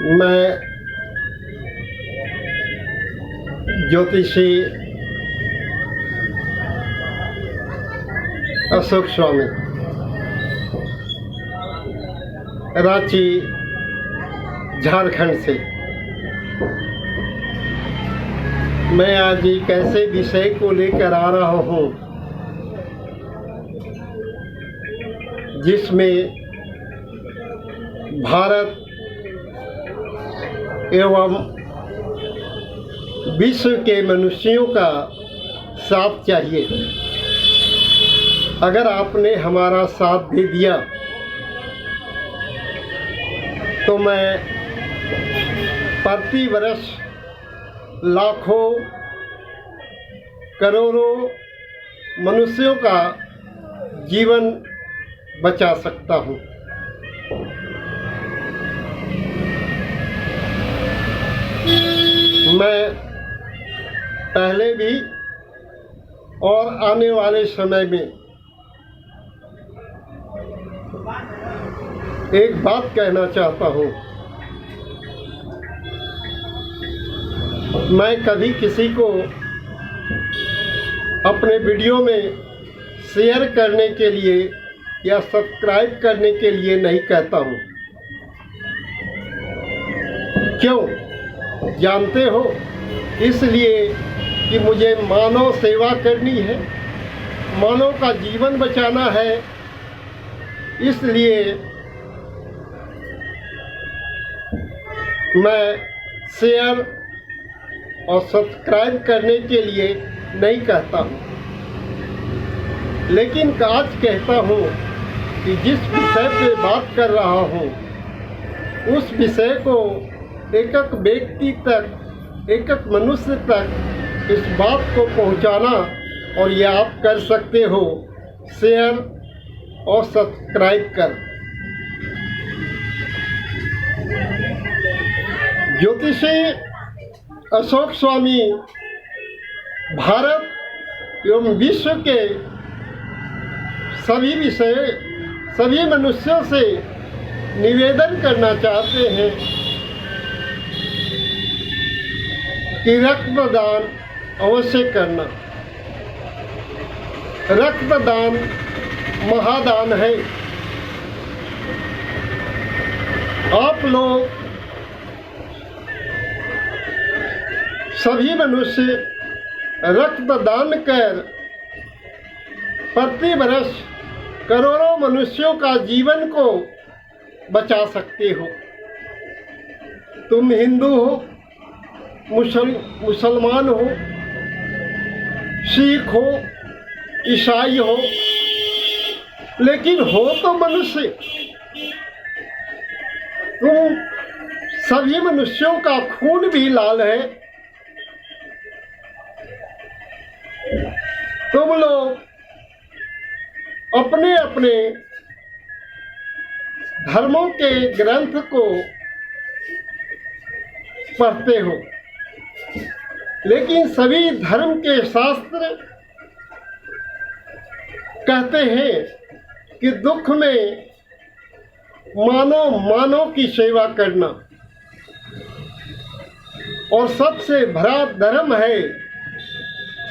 मैं ज्योतिषी अशोक स्वामी, रांची, झारखंड से। मैं आज एक ऐसे विषय को लेकर आ रहा हूँ जिसमें भारत एवं विश्व के मनुष्यों का साथ चाहिए। अगर आपने हमारा साथ दे दिया तो मैं प्रति वर्ष लाखों करोड़ों मनुष्यों का जीवन बचा सकता हूँ। मैं पहले भी और आने वाले समय में एक बात कहना चाहता हूँ। मैं कभी किसी को अपने वीडियो में शेयर करने के लिए या सब्सक्राइब करने के लिए नहीं कहता हूँ। क्यों जानते हो? इसलिए कि मुझे मानव सेवा करनी है, मानव का जीवन बचाना है। इसलिए मैं शेयर और सब्सक्राइब करने के लिए नहीं कहता हूँ, लेकिन आज कहता हूँ कि जिस विषय पे बात कर रहा हूँ उस विषय को एक एक व्यक्ति तक, एक एक मनुष्य तक इस बात को पहुँचाना, और ये आप कर सकते हो शेयर और सब्सक्राइब कर। ज्योतिषी अशोक स्वामी भारत एवं विश्व के सभी मनुष्यों से निवेदन करना चाहते हैं कि रक्तदान अवश्य करना। रक्तदान महादान है। आप लोग सभी मनुष्य रक्तदान कर प्रति वर्ष करोड़ों मनुष्यों का जीवन को बचा सकते हो। तुम हिंदू हो, मुसलमान हो, सिख हो, ईसाई हो, लेकिन हो तो मनुष्य। तुम सभी मनुष्यों का खून भी लाल है। तुम लोग अपने अपने धर्मों के ग्रंथ को पढ़ते हो, लेकिन सभी धर्म के शास्त्र कहते हैं कि दुख में मानव की सेवा करना, और सबसे बड़ा धर्म है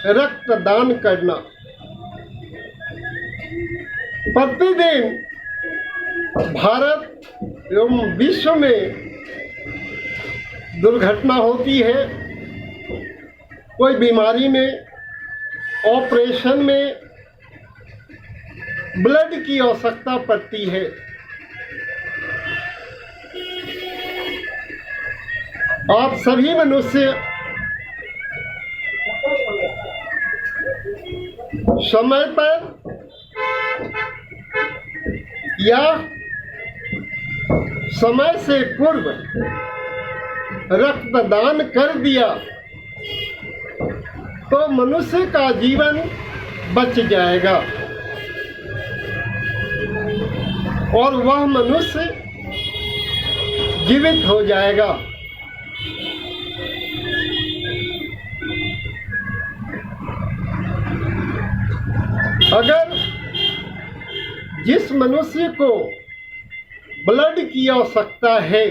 रक्तदान करना। प्रतिदिन भारत एवं विश्व में दुर्घटना होती है। कोई बीमारी में, ऑपरेशन में ब्लड की आवश्यकता पड़ती है। आप सभी मनुष्य समय पर या समय से पूर्व रक्तदान कर दिया तो मनुष्य का जीवन बच जाएगा और वह मनुष्य जीवित हो जाएगा। अगर जिस मनुष्य को ब्लड की आवश्यकता है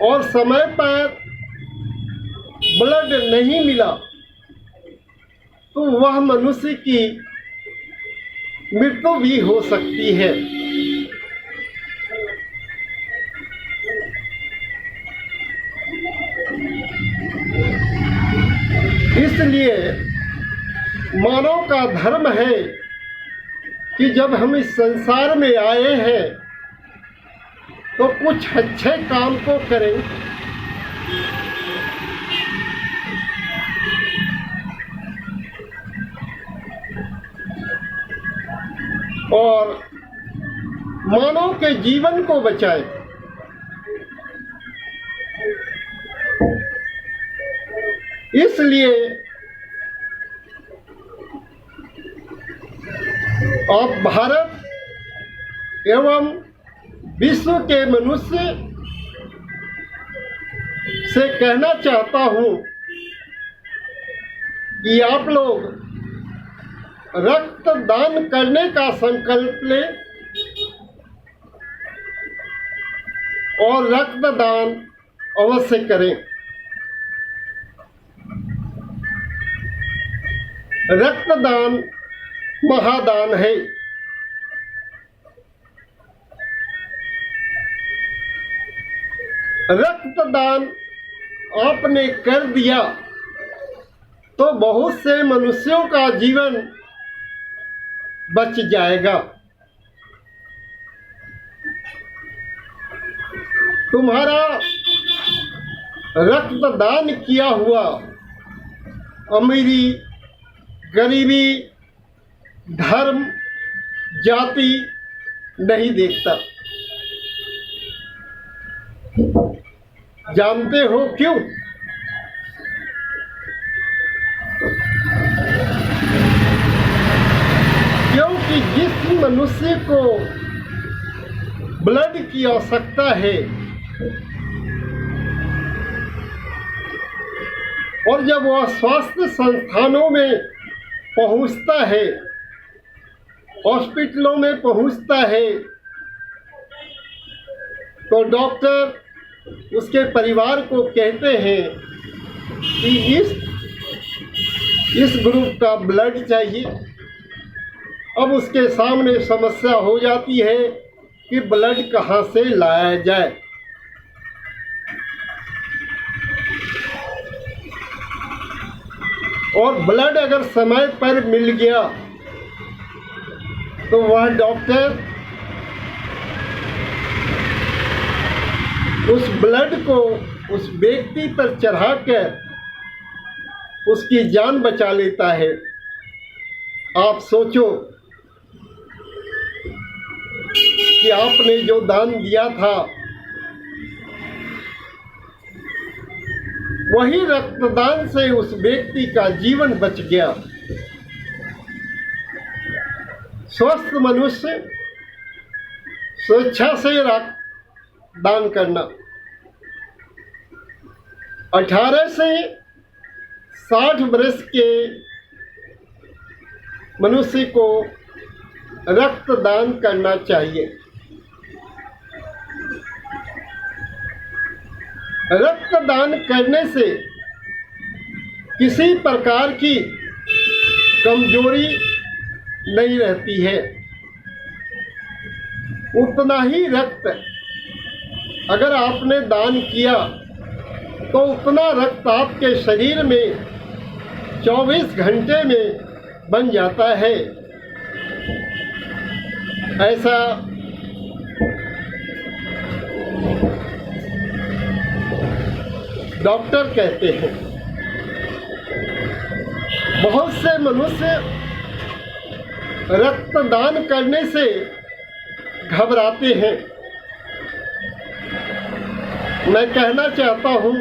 और समय पर ब्लड नहीं मिला तो वह मनुष्य की मृत्यु भी हो सकती है। इसलिए मानव का धर्म है कि जब हम इस संसार में आए हैं तो कुछ अच्छे काम को करें और मानव के जीवन को बचाएं। इसलिए अब भारत एवं विश्व के मनुष्य से कहना चाहता हूं कि आप लोग रक्तदान करने का संकल्प लें और रक्तदान अवश्य करें। रक्तदान महादान है। रक्तदान आपने कर दिया तो बहुत से मनुष्यों का जीवन बच जाएगा। तुम्हारा रक्तदान किया हुआ अमीरी, गरीबी, धर्म, जाति नहीं देखता। जानते हो क्यों? क्योंकि जिस मनुष्य को ब्लड की आवश्यकता है और जब वह स्वास्थ्य संस्थानों में पहुंचता है, हॉस्पिटलों में पहुंचता है, तो डॉक्टर उसके परिवार को कहते हैं कि इस ग्रुप का ब्लड चाहिए। अब उसके सामने समस्या हो जाती है कि ब्लड कहाँ से लाया जाए। और ब्लड अगर समय पर मिल गया तो वह डॉक्टर उस ब्लड को उस व्यक्ति पर चढ़ाकर उसकी जान बचा लेता है। आप सोचो कि आपने जो दान दिया था वही रक्तदान से उस व्यक्ति का जीवन बच गया। स्वस्थ मनुष्य स्वेच्छा से रक्तदान करना। 18 से 60 वर्ष के मनुष्य को रक्तदान करना चाहिए। रक्तदान करने से किसी प्रकार की कमजोरी नहीं रहती है। उतना ही रक्त अगर आपने दान किया तो उतना रक्त आपके शरीर में 24 घंटे में बन जाता है। ऐसा डॉक्टर कहते हैं। बहुत से मनुष्य रक्तदान करने से घबराते हैं। मैं कहना चाहता हूं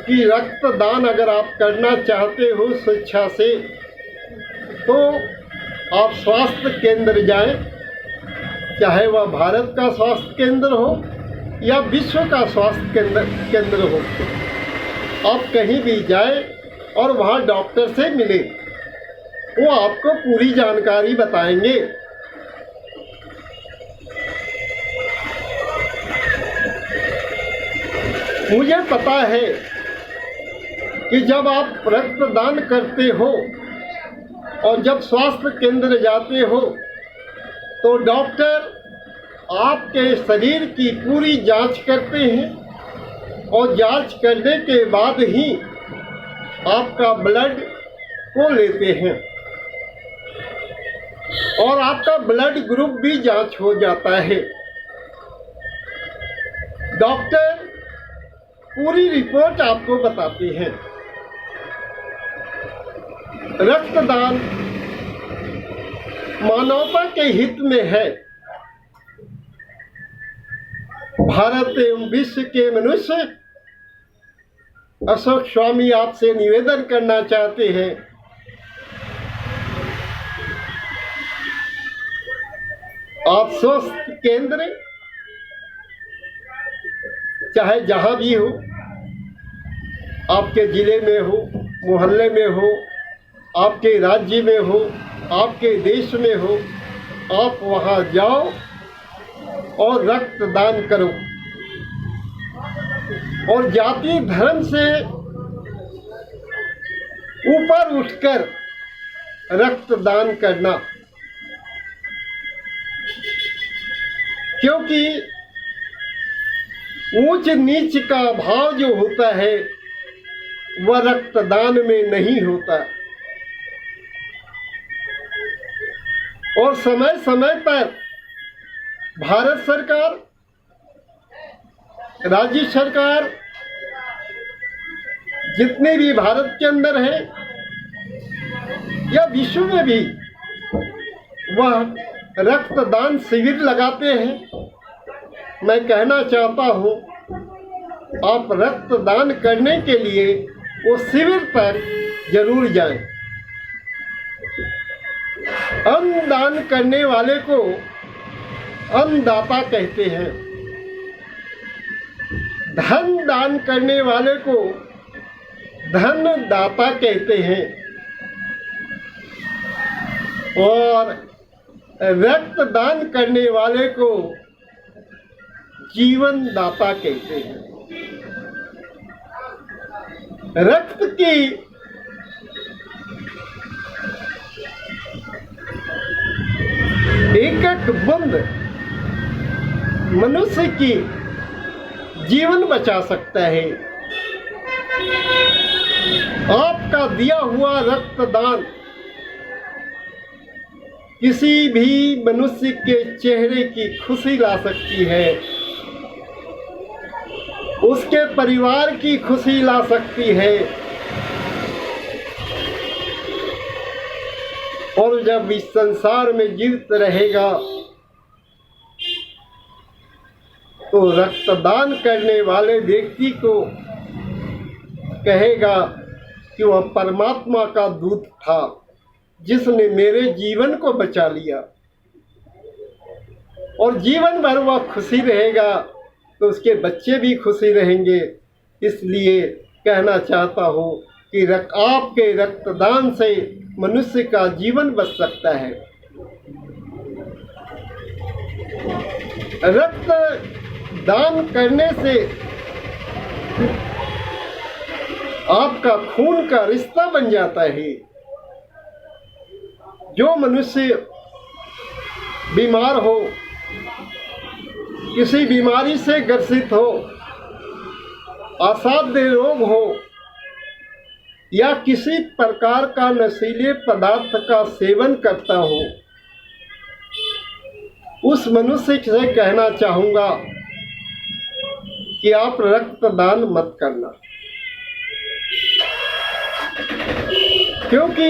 कि रक्तदान अगर आप करना चाहते हो स्वेच्छा से तो आप स्वास्थ्य केंद्र जाएं, चाहे वह भारत का स्वास्थ्य केंद्र हो या विश्व का स्वास्थ्य केंद्र हो। आप कहीं भी जाएं और वहाँ डॉक्टर से मिलें, वो आपको पूरी जानकारी बताएंगे। मुझे पता है कि जब आप रक्तदान करते हो और जब स्वास्थ्य केंद्र जाते हो तो डॉक्टर आपके शरीर की पूरी जांच करते हैं और जांच करने के बाद ही आपका ब्लड को लेते हैं और आपका ब्लड ग्रुप भी जांच हो जाता है। डॉक्टर पूरी रिपोर्ट आपको बताते हैं। रक्तदान मानवता के हित में है। भारत एवं विश्व के मनुष्य अशोक स्वामी आपसे निवेदन करना चाहते हैं, आप स्वास्थ्य केंद्र चाहे जहां भी हो, आपके जिले में हो, मोहल्ले में हो, आपके राज्य में हो, आपके देश में हो, आप वहां जाओ और रक्तदान करो। और जाति धर्म से ऊपर उठकर रक्तदान करना, क्योंकि ऊंच नीच का भाव जो होता है वह रक्तदान में नहीं होता। और समय समय पर भारत सरकार, राज्य सरकार, जितने भी भारत के अंदर है या विश्व में भी, वह रक्तदान शिविर लगाते हैं। मैं कहना चाहता हूं, आप रक्तदान करने के लिए वो शिविर पर जरूर जाएं। अन्नदान करने वाले को अन्नदाता कहते हैं। धन दान करने वाले को धनदाता कहते हैं और रक्तदान करने वाले को जीवन दाता कहते हैं। रक्त की एक एक बूंद मनुष्य की जीवन बचा सकता है। आपका दिया हुआ रक्तदान किसी भी मनुष्य के चेहरे की खुशी ला सकती है, उसके परिवार की खुशी ला सकती है। और जब इस संसार में जीवित रहेगा तो रक्तदान करने वाले व्यक्ति को कहेगा कि वह परमात्मा का दूत था जिसने मेरे जीवन को बचा लिया। और जीवन भर वह खुशी रहेगा तो उसके बच्चे भी खुशी रहेंगे। इसलिए कहना चाहता हूँ कि आपके रक्तदान से मनुष्य का जीवन बच सकता है। रक्तदान करने से आपका खून का रिश्ता बन जाता है। जो मनुष्य बीमार हो, किसी बीमारी से ग्रसित हो, असाध्य रोग हो या किसी प्रकार का नशीले पदार्थ का सेवन करता हो, उस मनुष्य से कहना चाहूँगा कि आप रक्तदान मत करना। क्योंकि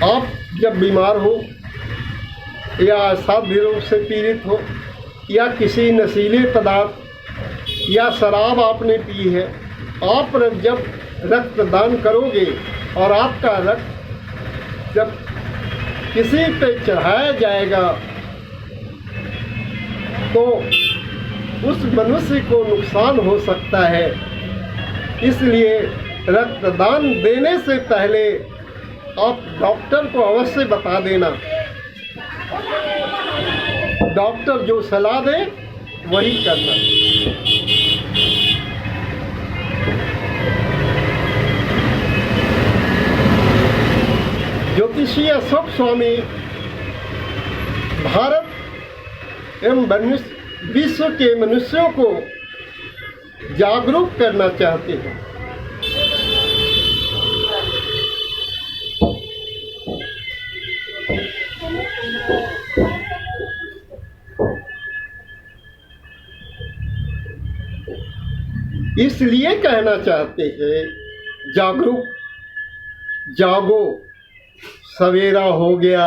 आप जब बीमार हो या असाध्य रोग से पीड़ित हो या किसी नशीले पदार्थ या शराब आपने पी है, आप जब रक्तदान करोगे और आपका रक्त जब किसी पे चढ़ाया जाएगा तो उस मनुष्य को नुकसान हो सकता है। इसलिए रक्तदान देने से पहले आप डॉक्टर को अवश्य बता देना। डॉक्टर जो सलाह दे वही करना। ज्योतिषी अशोक स्वामी भारत एवं विश्व के मनुष्यों को जागरूक करना चाहते हैं। इसलिए कहना चाहते हैं, जागरूक, जागो, सवेरा हो गया।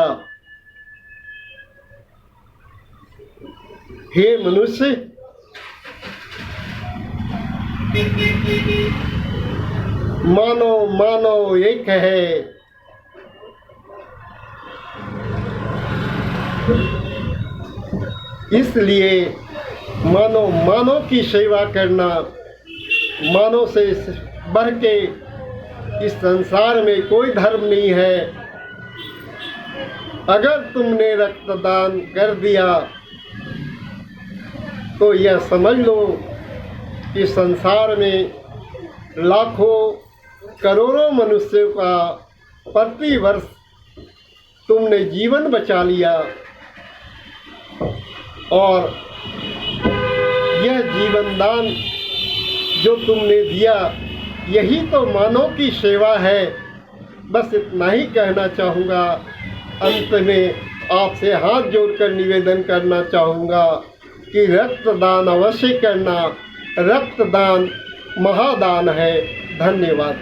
हे मनुष्य, मानो मानो एक है। इसलिए मानो मानो की सेवा करना, मानो से बढ़ के इस संसार में कोई धर्म नहीं है। अगर तुमने रक्तदान कर दिया तो यह समझ लो कि संसार में लाखों करोड़ों मनुष्यों का प्रति वर्ष तुमने जीवन बचा लिया। और यह जीवन दान जो तुमने दिया, यही तो मानव की सेवा है। बस इतना ही कहना चाहूँगा। अंत में आपसे हाथ जोड़कर निवेदन करना चाहूँगा कि रक्तदान अवश्य करना। रक्तदान महादान है। धन्यवाद।